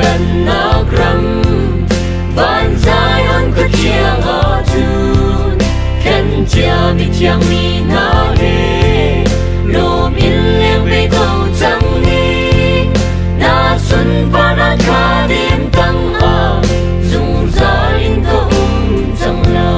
ben nagram van Zion có chia ngõ chun khen chia mi chiang mi na he lom in leng về câu chẳng ni na xuân và na kha đêm tăng a dung ra in câu chẳng la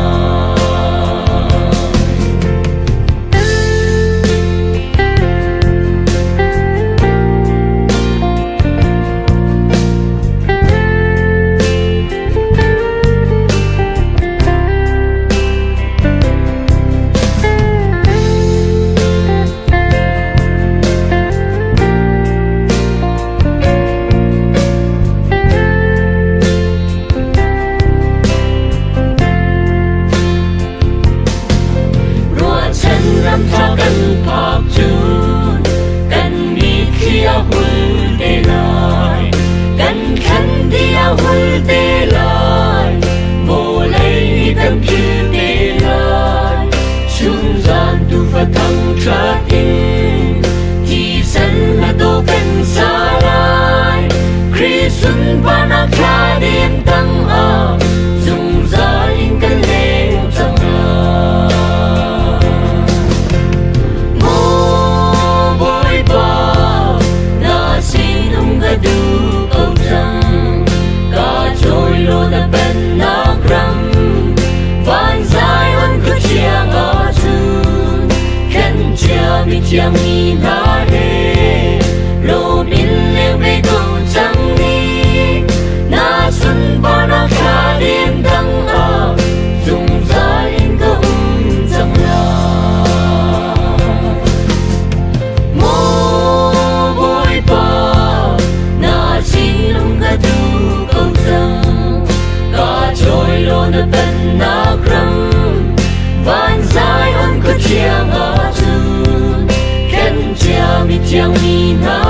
cho cần phạt chun cần mi kia hul để lại cần khăn dia hul để lại vô lấy cần kia để lại chun gian tu phật thăng tra tin thì sân là đồ cần xa lại Chrisun bana kha đêm tăng a dùng ra in cần lên tăng du câu rằng cả trôi lô đã bên na gram van Zion cứ chia ngõ chun khen chia mi chiang mi na he lô bin leo về câu chẳng ni na xuân ba na kha đêm tăng a dùng ra in câu chẳng la mô bội ba du câu rằng cả trôi lô đã bên na gram van Zion có chia ngõ chun khen chia mi chiang mi na